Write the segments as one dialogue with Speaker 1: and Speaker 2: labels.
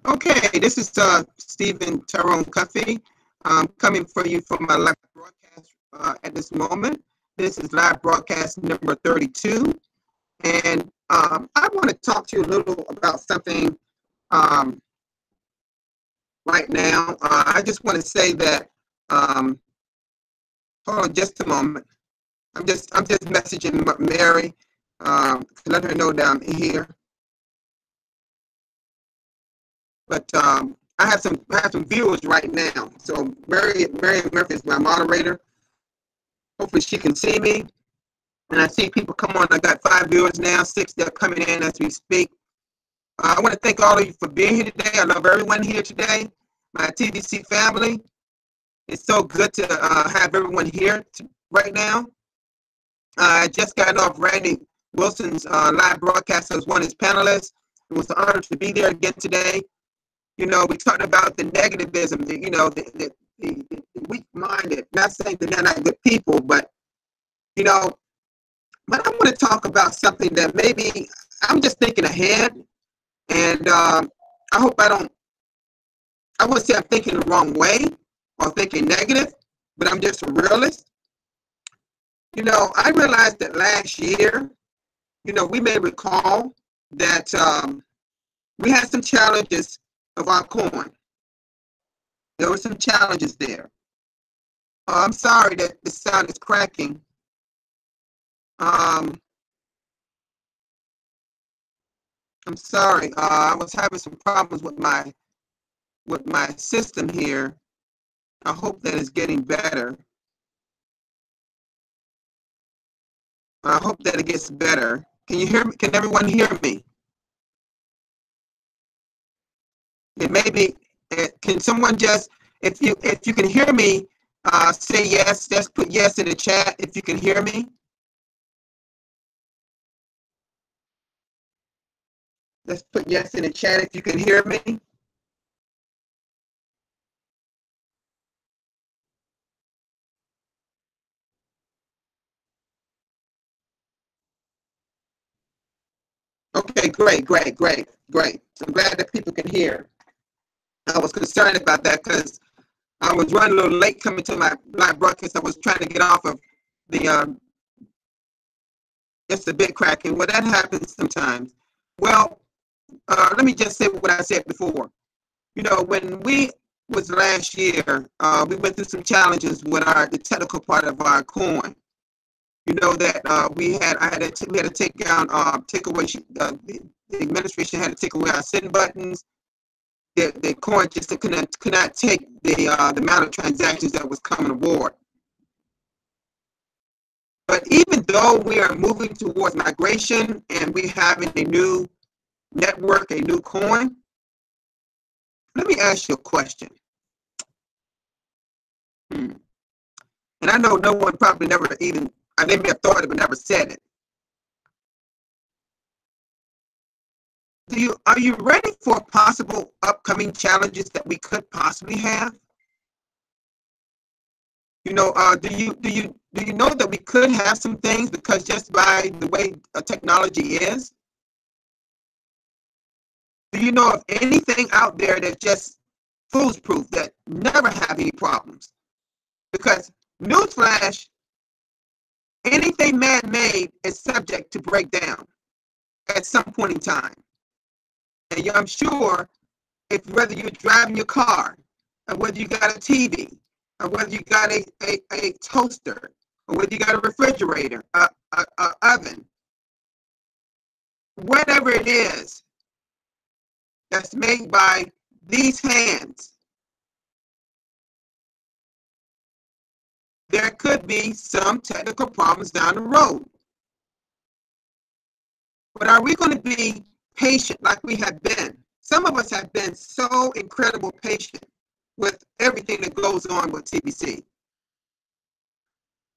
Speaker 1: Okay, this is Stephen Tyrone Cuffey. Coming for you from my live broadcast at this moment. This is live broadcast number 32. And I want to talk to you a little about something right now. I just want to say that, hold on just a moment. I'm just messaging Mary to let her know that I'm here. But I have some viewers right now. So Mary Murphy is my moderator. Hopefully she can see me. And I see people come on. I got 5 viewers now, 6 that are coming in as we speak. I want to thank all of you for being here today. I love everyone here today. My TBC family. It's so good to have everyone here right now. I just got off Randy Wilson's live broadcast as one of his panelists. It was an honor to be there again today. You know, we talked about the negativism, the weak-minded. Not saying that they're not good people, but but I want to talk about something that maybe I'm just thinking ahead, and I hope I wouldn't say I'm thinking the wrong way or thinking negative, but I'm just a realist. I realized that last year, we may recall that we had some challenges of our coin. There were some challenges there. I'm sorry that the sound is cracking. I'm sorry. I was having some problems with my system here. I hope that it's getting better. I hope that it gets better. Can you hear me? Can everyone hear me? It may be. Can someone just, if you can hear me, say yes. Just put yes in the chat if you can hear me. Let's put yes in the chat if you can hear me. Okay, great. I'm glad that people can hear. I was concerned about that because I was running a little late coming to my live broadcast. I was trying to get off of the, it's a bit cracking. Well, that happens sometimes. Well, let me just say what I said before. When we was last year, we went through some challenges with the technical part of our coin. That we had to take down, take away. The administration had to take away our send buttons. The coin just could not take the amount of transactions that was coming aboard. But even though we are moving towards migration and we having a new network, a new coin, let me ask you a question. And I know no one probably never even, they may have thought it but never said it. Are you ready for possible upcoming challenges that we could possibly have? Do you know that we could have some things because just by the way technology is? Do you know of anything out there that's just foolproof, that never have any problems? Because newsflash, anything man-made is subject to breakdown at some point in time. And I'm sure whether you're driving your car, or whether you got a TV, or whether you got a toaster, or whether you got a refrigerator, a oven, whatever it is that's made by these hands, there could be some technical problems down the road. But are we going to be patient like we have been? Some of us have been so incredible patient with everything that goes on with TBC.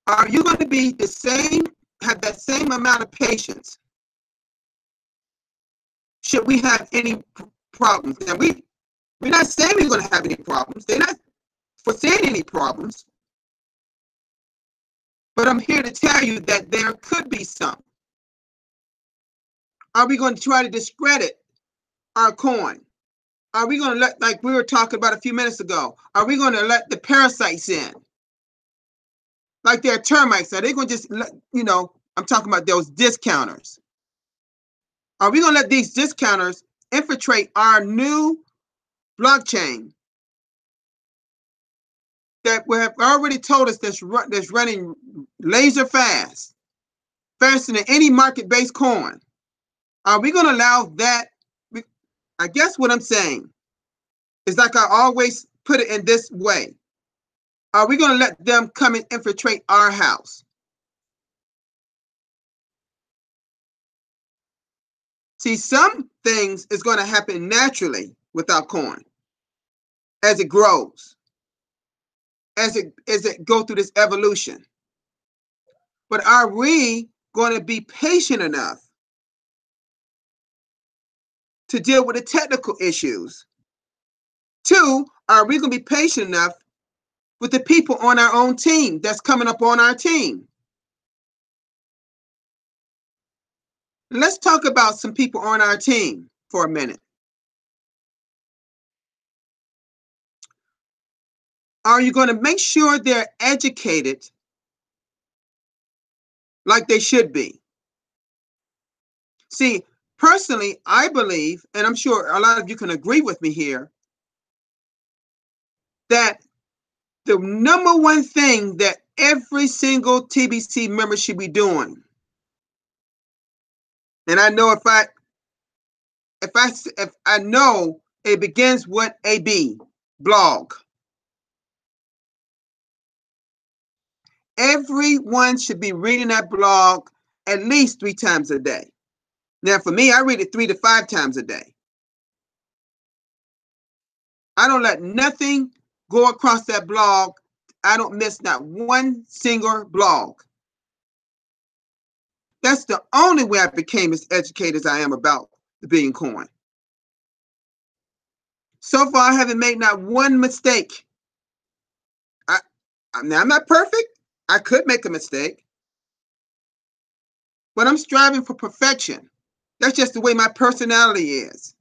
Speaker 1: Are you going to be the same, have that same amount of patience? Should we have any problems? Now, we're not saying we're going to have any problems. They're not foreseeing any problems. But I'm here to tell you that there could be some. Are we going to try to discredit our coin? Are we going to let, like we were talking about a few minutes ago, are we going to let the parasites in? Like they're termites. Are they going to just let, I'm talking about those discounters. Are we going to let these discounters infiltrate our new blockchain that have already told us that's running laser fast, faster than any market-based coin? Are we going to allow that? I guess what I'm saying is, like I always put it in this way. Are we going to let them come and infiltrate our house? See, some things is going to happen naturally with our coin as it grows, as it go through this evolution. But are we going to be patient enough to deal with the technical issues? Two, are we going to be patient enough with the people on our own team that's coming up on our team? Let's talk about some people on our team for a minute. Are you going to make sure they're educated like they should be? See, personally, I believe, and I'm sure a lot of you can agree with me here, that the number one thing that every single TBC member should be doing, and I know if I know it begins with a B, blog. Everyone should be reading that blog at least 3 times a day. Now, for me, I read it 3 to 5 times a day. I don't let nothing go across that blog. I don't miss not one single blog. That's the only way I became as educated as I am about the Billion Coin. So far, I haven't made not one mistake. I'm not perfect. I could make a mistake, but I'm striving for perfection. That's just the way my personality is.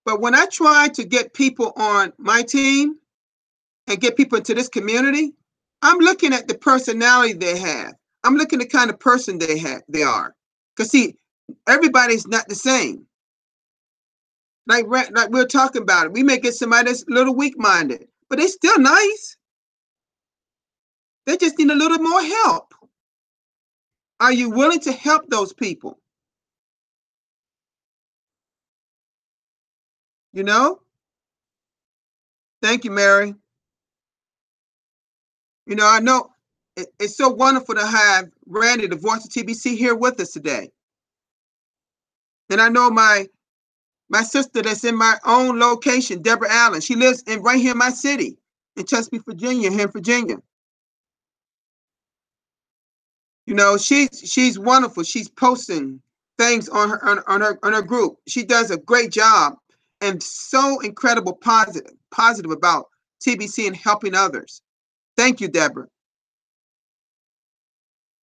Speaker 1: But when I try to get people on my team and get people into this community, I'm looking at the personality they have. I'm looking at the kind of person they are. Because see, everybody's not the same. Like we're talking about it. We may get somebody that's a little weak-minded, but they're still nice. They just need a little more help. Are you willing to help those people? You know? Thank you, Mary. I know it's so wonderful to have Randy, the voice of TBC, here with us today. And I know my sister that's in my own location, Deborah Allen. She lives right here in my city, in Chesapeake, Virginia, here in Virginia. She's wonderful. She's posting things on her group. She does a great job and so incredible positive about TBC and helping others. Thank you, Deborah.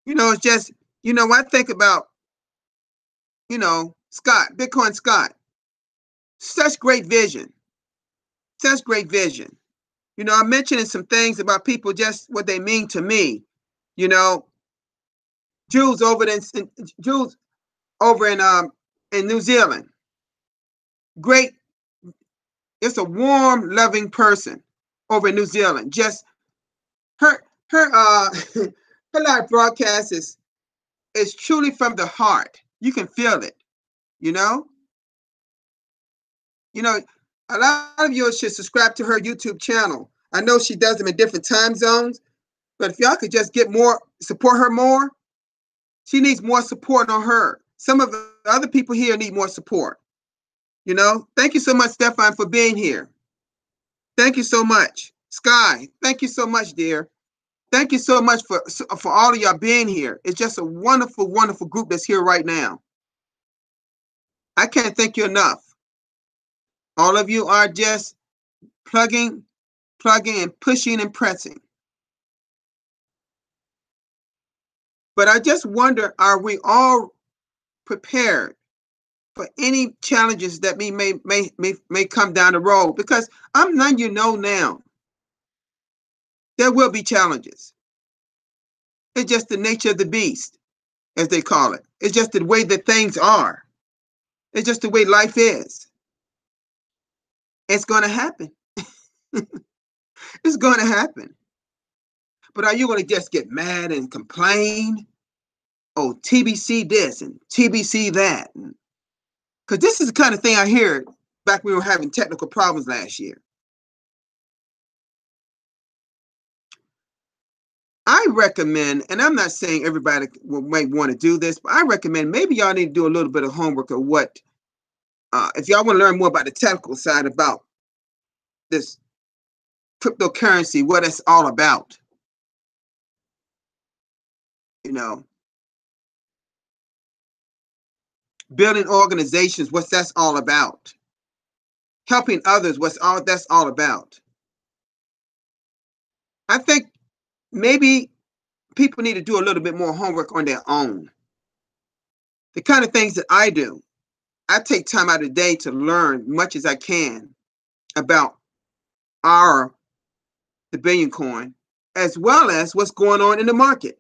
Speaker 1: It's just, I think about, Scott, Bitcoin Scott. Such great vision. Such great vision. I'm mentioning some things about people, just what they mean to me. Jules over in New Zealand. Great. It's a warm, loving person over in New Zealand. Just her her live broadcast is truly from the heart. You can feel it. A lot of you should subscribe to her YouTube channel. I know she does them in different time zones, but if y'all could just support her more, she needs more support on her. Some of the other people here need more support. Thank you so much, Stefan, for being here. Thank you so much. Sky, thank you so much, dear. Thank you so much for all of y'all being here. It's just a wonderful, wonderful group that's here right now. I can't thank you enough. All of you are just plugging and pushing and pressing. But I just wonder, are we all prepared for any challenges that may come down the road, because I'm letting you know now, there will be challenges. It's just the nature of the beast, as they call it. It's just the way that things are. It's just the way life is. It's going to happen. It's going to happen. But are you going to just get mad and complain? Oh, TBC this and TBC that. Because this is the kind of thing I heard back when we were having technical problems last year. I recommend, and I'm not saying everybody might want to do this, but I recommend maybe y'all need to do a little bit of homework of what, if y'all want to learn more about the technical side about this cryptocurrency, what it's all about. You know, building organizations, what that's all about. Helping others, that's all about. I think maybe people need to do a little bit more homework on their own. The kind of things that I do, I take time out of the day to learn much as I can about the Billion Coin, as well as what's going on in the market,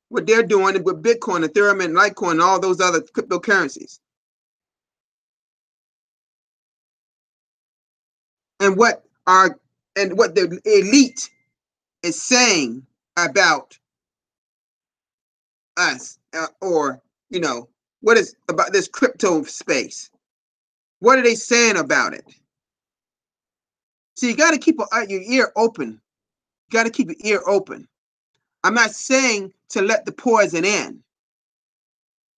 Speaker 1: what they're doing with Bitcoin, Ethereum, and Litecoin, and all those other cryptocurrencies. And what the elite is saying about us, or what is about this crypto space. What are they saying about it? So you got to keep your ear open. You got to keep your ear open. I'm not saying to let the poison in,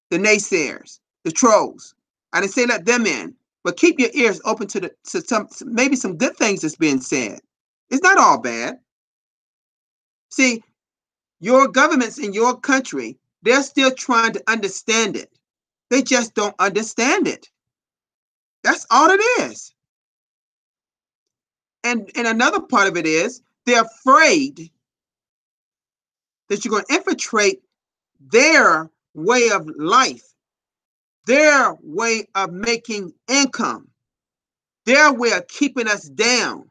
Speaker 1: the naysayers, the trolls. I didn't say let them in, but keep your ears open to maybe some good things that's being said. It's not all bad. See, your governments in your country, they're still trying to understand it. They just don't understand it. That's all it is. And another part of it is they're afraid that you're going to infiltrate their way of life, their way of making income, their way of keeping us down.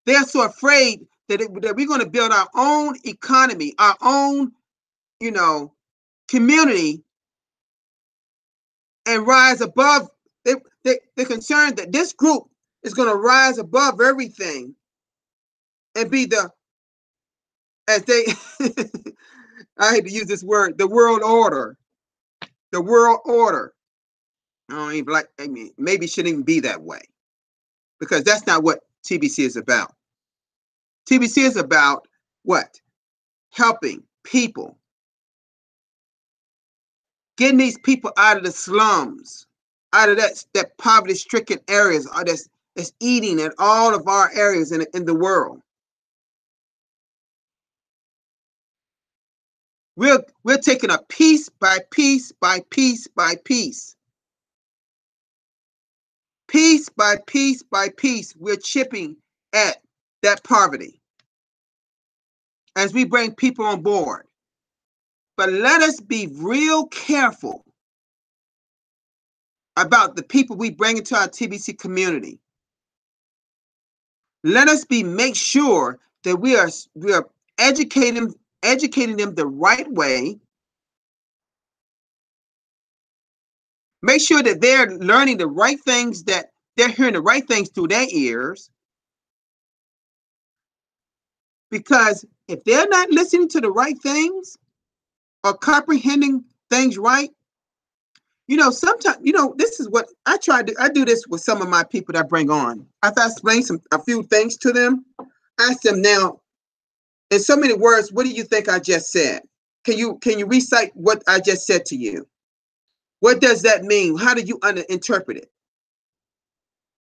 Speaker 1: They're so afraid that we're going to build our own economy, our own, community, and rise above. They're concerned that this group is going to rise above everything and be as they, I hate to use this word, the world order. The world order. Maybe it shouldn't even be that way, because that's not what TBC is about. TBC is about what? Helping people. Getting these people out of the slums, out of that poverty-stricken areas, that's eating in all of our areas in the world. We're taking a piece by piece by piece by piece. Piece by piece by piece, we're chipping at that poverty as we bring people on board. But let us be real careful about the people we bring into our TBC community. Let us make sure that we are educating them the right way. Make sure that they're learning the right things, that they're hearing the right things through their ears. Because if they're not listening to the right things or comprehending things right, sometimes, this is what I try to do. I do this with some of my people that I bring on. After I explain a few things to them, I ask them, now, in so many words, what do you think I just said? Can you recite what I just said to you? What does that mean? How do you interpret it?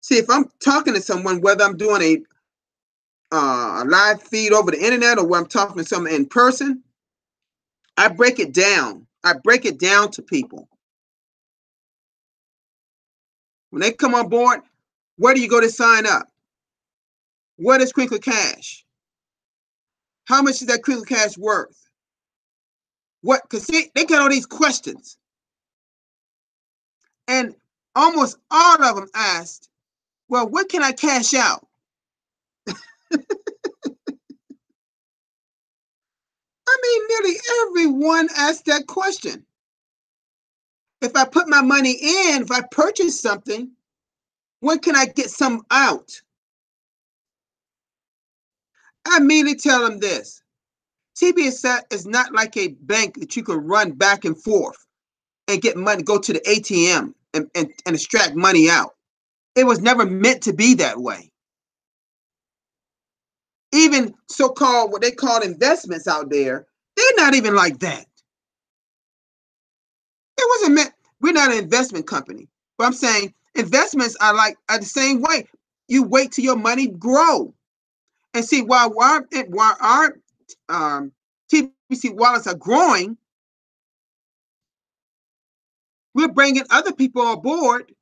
Speaker 1: See, if I'm talking to someone, whether I'm doing a live feed over the internet or where I'm talking to someone in person, I break it down. I break it down to people. When they come on board, where do you go to sign up? What is Crinkle Cash? How much is that Crinkle Cash worth? Because see, they got all these questions. And almost all of them asked, well, what can I cash out? I mean, nearly everyone asked that question. If I put my money in, if I purchase something, when can I get some out? I immediately tell them this. TBC is not like a bank that you can run back and forth and get money, go to the ATM and extract money out. It was never meant to be that way. Even so-called, what they call investments out there, they're not even like that. It wasn't meant, we're not an investment company. But I'm saying investments are the same way. You wait till your money grow. And see, while our TBC wallets are growing, we're bringing other people on board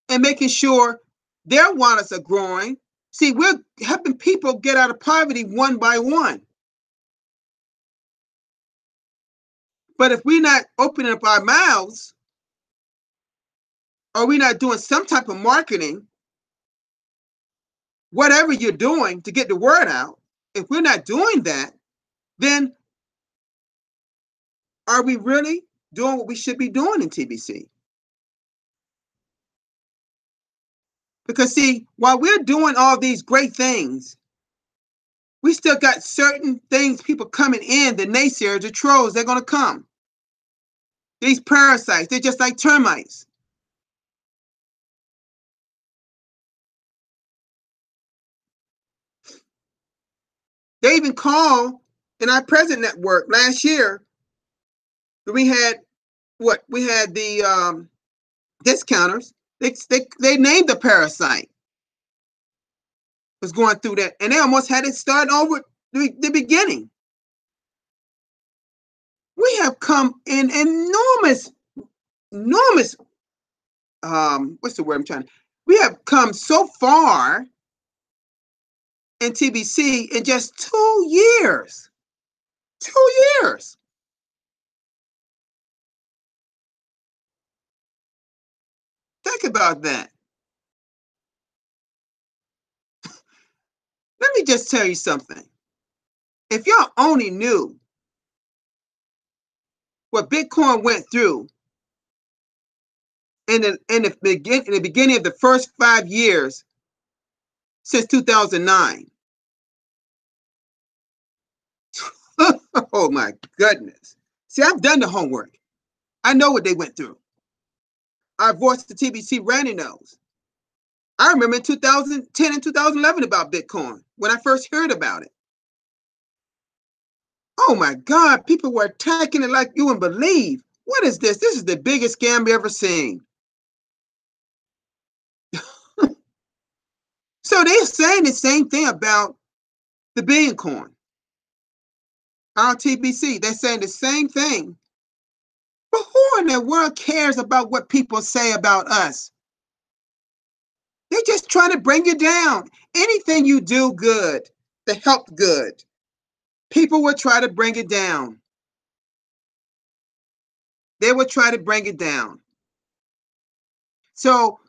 Speaker 1: and making sure their wallets are growing. See, we're helping people get out of poverty one by one. But if we're not opening up our mouths, or we're not doing some type of marketing, whatever you're doing to get the word out, if we're not doing that, then are we really doing what we should be doing in TBC? Because see, while we're doing all these great things, we still got certain things, people coming in, the naysayers, the trolls, they're going to come. These parasites, they're just like termites. They even called in our present network last year, we had what? We had the discounters. They named the parasite. Was going through that, and they almost had it start over the beginning. We have come in enormous, what's the word I'm trying to, we have come so far in TBC in just 2 years. 2 years. Think about that. Let me just tell you something. If y'all only knew what Bitcoin went through in the beginning of the first 5 years since 2009. Oh my goodness. See, I've done the homework. I know what they went through. Our voice to TBC Randy knows. I remember in 2010 and 2011 about Bitcoin when I first heard about it. Oh my God, people were attacking it like you wouldn't believe. What is this? This is the biggest scam we ever seen. So they're saying the same thing about the Billion Coin. Our TBC, they're saying the same thing. But who in the world cares about what people say about us? They're just trying to bring you down. Anything you do good, to help good, people will try to bring it down. They will try to bring it down. So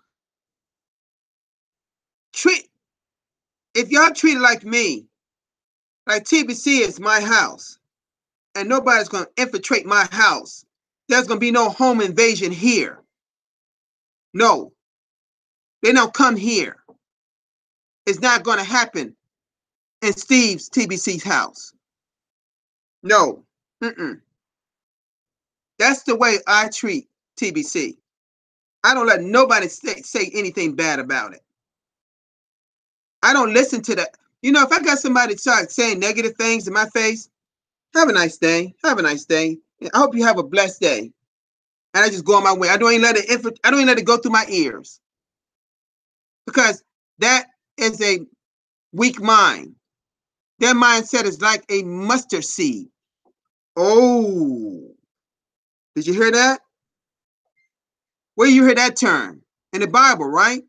Speaker 1: if y'all treat it like me, like TBC is my house, and nobody's going to infiltrate my house, there's going to be no home invasion here. No, they don't come here. It's not going to happen in Steve's TBC's house. No. That's the way I treat TBC. I don't let nobody say anything bad about it. I don't listen to that. You know, if I got somebody start saying negative things in my face, have a nice day. Have a nice day. I hope you have a blessed day. And I just go on my way. I don't even let it go through my ears. Because that is a weak mind. Their mindset is like a mustard seed. Oh, did you hear that? Where you hear that term? In the Bible, right?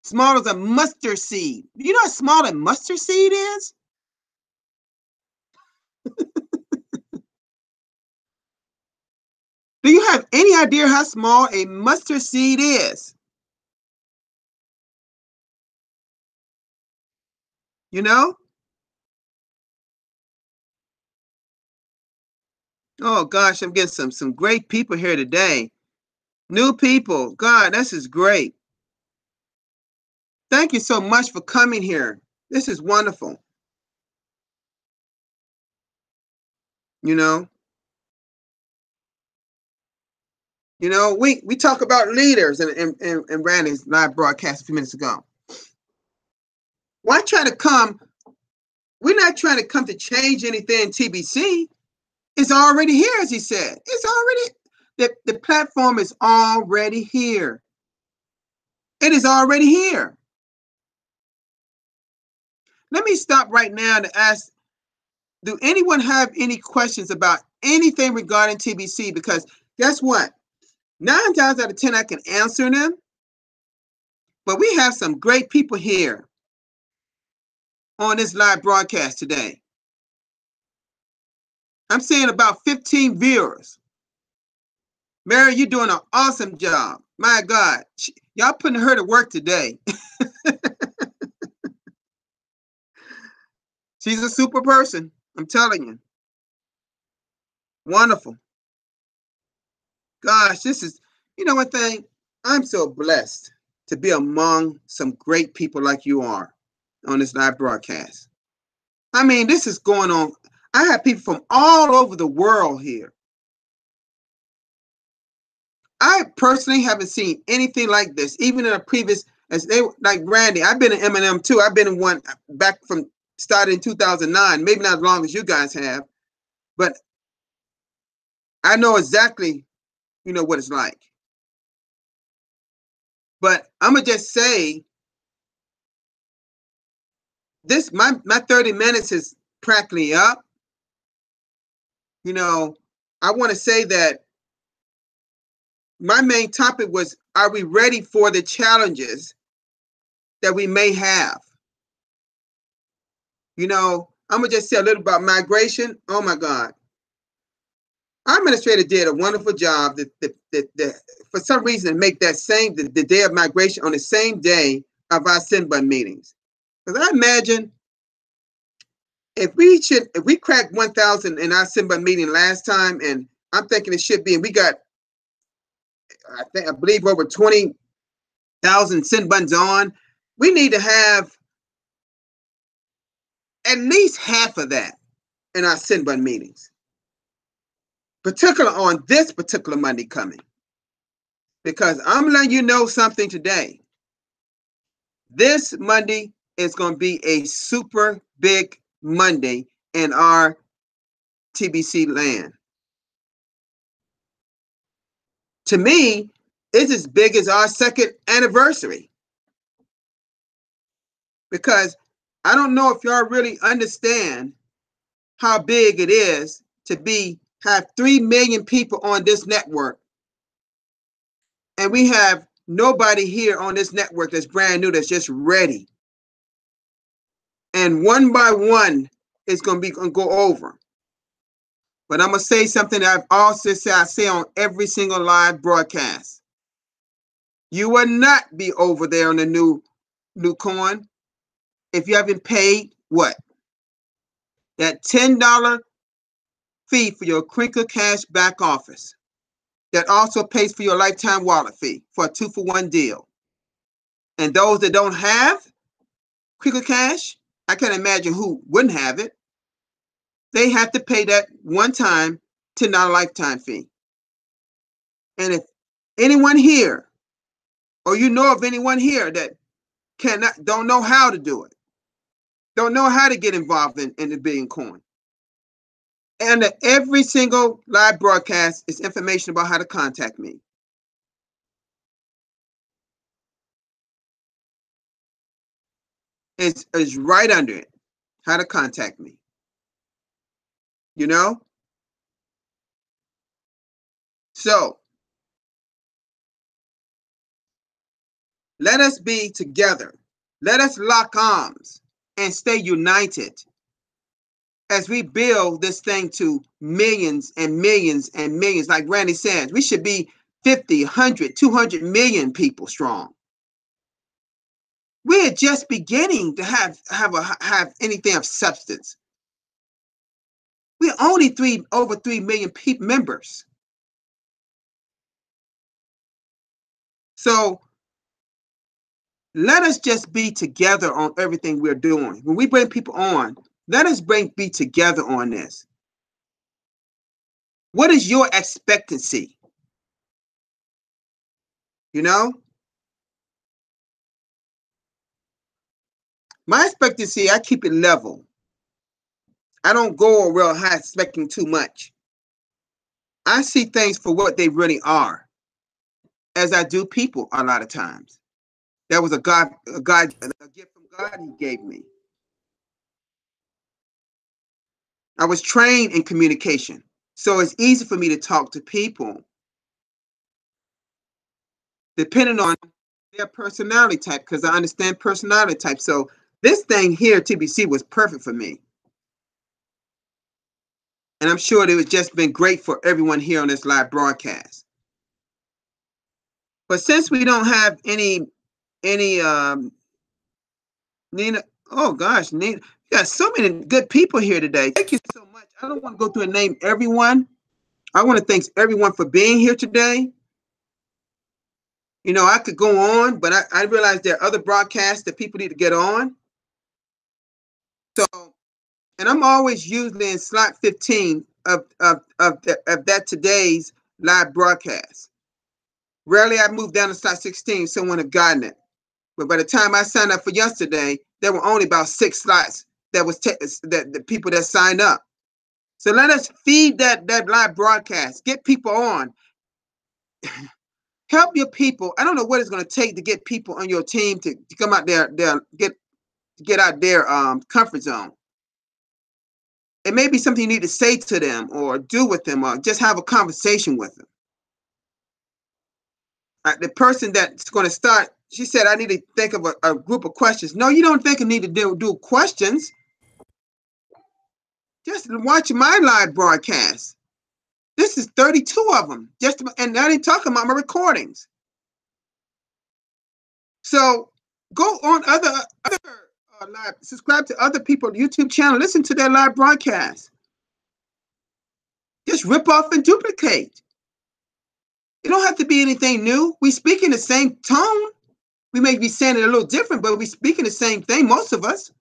Speaker 1: Small as a mustard seed. You know how small a mustard seed is? Do you have any idea how small a mustard seed is? You know? Oh gosh, I'm getting some great people here today. New people. God, this is great. Thank you so much for coming here. This is wonderful. You know? We talk about leaders in Randy's live broadcast a few minutes ago. Why try to come? We're not trying to come to change anything in TBC. It's already here, as he said. It's already, the platform is already here. It is already here. Let me stop right now to ask, do anyone have any questions about anything regarding TBC? Because guess what? 9 times out of 10, I can answer them. But we have some great people here on this live broadcast today. I'm saying about 15 viewers. Mary, you're doing an awesome job. My God, y'all putting her to work today. She's a super person. I'm telling you. Wonderful. Gosh, this is, one thing, I'm so blessed to be among some great people like you are on this live broadcast. I mean, this is going on. I have people from all over the world here. I personally haven't seen anything like this, even in a previous, like Randy. I've been in M&M too. I've been in one back from started in 2009, maybe not as long as you guys have, but I know exactly, what it's like. But I'm gonna just say this: my 30 minutes is practically up. I want to say that my main topic was: are we ready for the challenges that we may have? I'm gonna just say a little about migration. Oh my God. Our administrator did a wonderful job for some reason to make that the day of migration on the same day of our Sinbun meetings. Because I imagine if we cracked 1,000 in our Sinbun meeting last time, and I'm thinking it should be, and we got, I believe over 20,000 Sinbuns on, we need to have at least half of that in our Sinbun meetings. Particularly on this particular Monday coming. Because I'm letting you know something today. This Monday is going to be a super big Monday in our TBC land. To me, it's as big as our 2nd anniversary. Because I don't know if y'all really understand how big it is to have 3 million people on this network. And we have nobody here on this network that's brand new, that's just ready. And one by one, it's going to go over. But I'm going to say something that I've also said, I say on every single live broadcast. You will not be over there on the new coin if you haven't paid what? That $10 fee for your Kringles Cash back office. That also pays for your lifetime wallet fee for a 2-for-1 deal. And those that don't have Kringles Cash, I can't imagine who wouldn't have it. They have to pay that one-time $10 lifetime fee. And if anyone here, or you know of anyone here that don't know how to do it, don't know how to get involved in the Billion Coin, and every single live broadcast is information about how to contact me. It's right under it, how to contact me. So let us be together. Let us lock arms and stay united. as we build this thing to millions and millions and millions, like Randy says, we should be 50, 100, 200 million people strong. We're just beginning to have anything of substance. We're only over 3 million members. So let us just be together on everything we're doing. When we bring people on, let us be together on this. What is your expectancy? You know? My expectancy, I keep it level. I don't go real high expecting too much. I see things for what they really are, as I do people a lot of times. That was a gift from God he gave me. I was trained in communication, so it's easy for me to talk to people depending on their personality type, because I understand personality type. So this thing here, TBC, was perfect for me. And I'm sure it was just been great for everyone here on this live broadcast. But since we don't have any Nina, oh gosh, Nina, you got so many good people here today. Thank you so much. I don't want to go through and name everyone. I want to thank everyone for being here today. You know, I could go on, but I realize there are other broadcasts that people need to get on. So, and I'm always usually in slot 15 of that today's live broadcast. Rarely I move down to slot 16, someone have gotten it. But by the time I signed up for yesterday, there were only about 6 slots that was the people that signed up. So let us feed that live broadcast. Get people on. Help your people. I don't know what it's going to take to get people on your team to come out there, get out their comfort zone. It may be something you need to say to them or do with them or just have a conversation with them. The person that's going to start, she said, I need to think of a group of questions. No, you don't think you need to do questions. Just watch my live broadcast. This is 32 of them. And I ain't talking about my recordings. So go on other live, subscribe to other people's YouTube channel, listen to their live broadcast. Just rip off and duplicate. It don't have to be anything new. We speak in the same tone. We may be saying it a little different, but we speak in the same thing, most of us.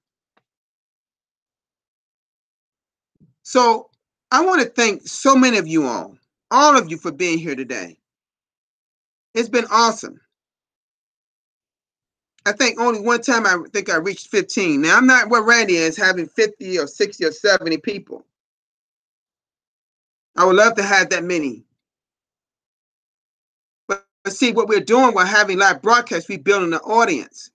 Speaker 1: So I want to thank so many of you all of you for being here today. It's been awesome. I think only one time I think I reached 15. Now, I'm not what Randy is, having 50 or 60 or 70 people. I would love to have that many. But see, what we're doing, we're having live broadcasts, we're building an audience.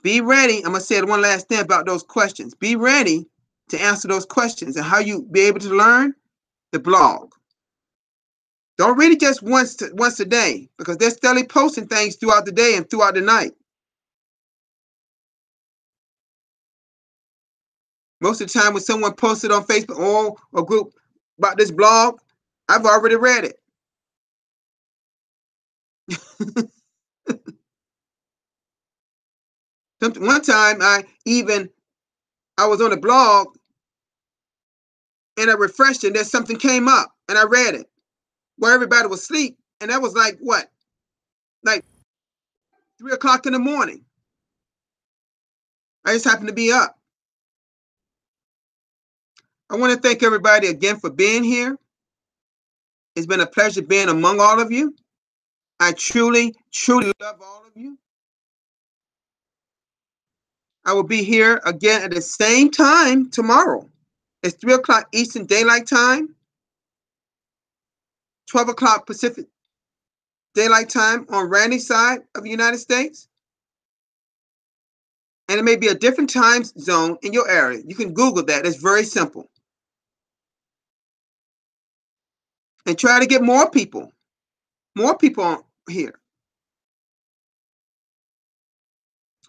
Speaker 1: Be ready. I'm going to say one last thing about those questions. Be ready to answer those questions and how you be able to learn the blog. Don't read it just once a day, because they're steadily posting things throughout the day and throughout the night. Most of the time when someone posted on Facebook or a group about this blog, I've already read it. One time I was on a blog and I refreshed it and then something came up and I read it where everybody was asleep, and that was like what? Like 3 o'clock in the morning. I just happened to be up. I want to thank everybody again for being here. It's been a pleasure being among all of you. I truly, truly love all of you. I will be here again at the same time tomorrow. It's 3 o'clock Eastern Daylight Time, 12 o'clock Pacific Daylight Time on Randy's side of the United States. And it may be a different time zone in your area. You can Google that. It's very simple. And try to get more people on here.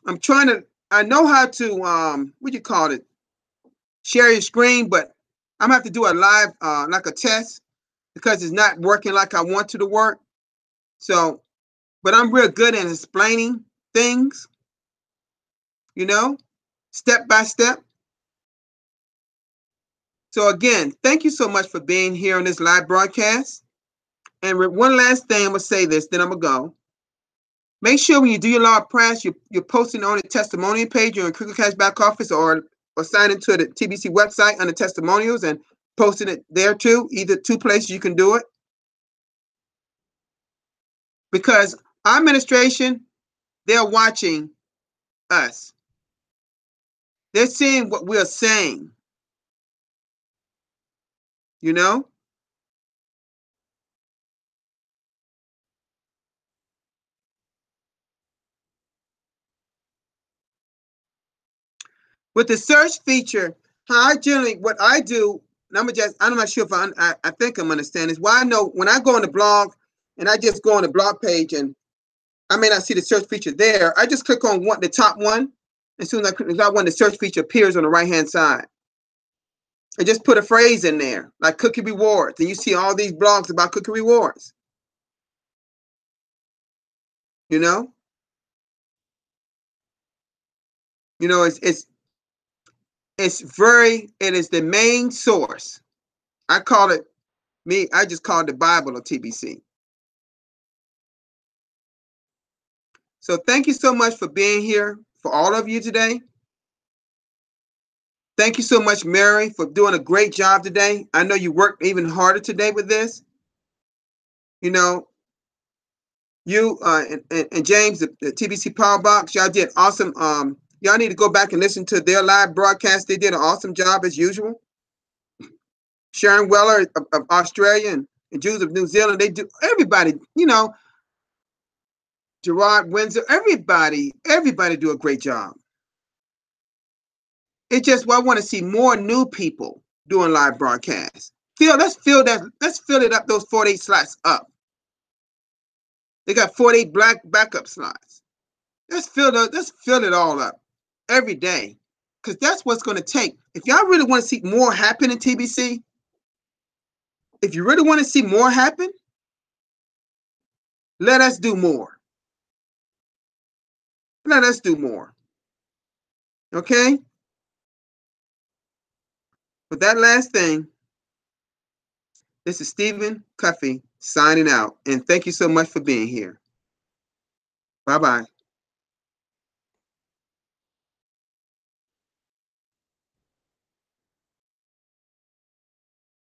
Speaker 1: I'm trying to I know how to what you call it, share your screen, but I'm gonna have to do a live like a test because it's not working like I want to work. So, but I'm real good at explaining things, you know, step by step. So again, thank you so much for being here on this live broadcast. And one last thing, I'm gonna say this, then I'm gonna go. Make sure when you do your law of press, you're posting on the testimonial page or in Kringles Cash back office, or sign into the TBC website under testimonials and posting it there too. Either two places you can do it. Because our administration, they're watching us. They're seeing what we're saying. You know? With the search feature, how I generally, what I do, and I'm not sure if I think I'm understanding this. Why I know when I go on the blog and I just go on the blog page and I may not see the search feature there, I just click on the top one. As soon as I click that one, the search feature appears on the right-hand side. And just put a phrase in there, like cookie rewards. And you see all these blogs about cookie rewards. You know? You know, it is the main source. I just call it the Bible of TBC. So thank you so much for being here for all of you today. Thank you so much, Mary, for doing a great job today. I know you worked even harder today with this. You know, you and James, the TBC Power Box, y'all did awesome. Y'all need to go back and listen to their live broadcast. They did an awesome job as usual. Sharon Weller of Australia and Jews of New Zealand, they do, everybody, you know, Gerard Windsor, everybody do a great job. It's just, I want to see more new people doing live broadcasts. Let's fill it up, those 48 slots up. They got 48 backup slots. Let's fill it all up every day. Because that's what's going to take. If y'all really want to see more happen in TBC, if you really want to see more happen, let us do more. Let us do more. Okay? With that last thing, this is Stephen Cuffey signing out. And thank you so much for being here. Bye-bye.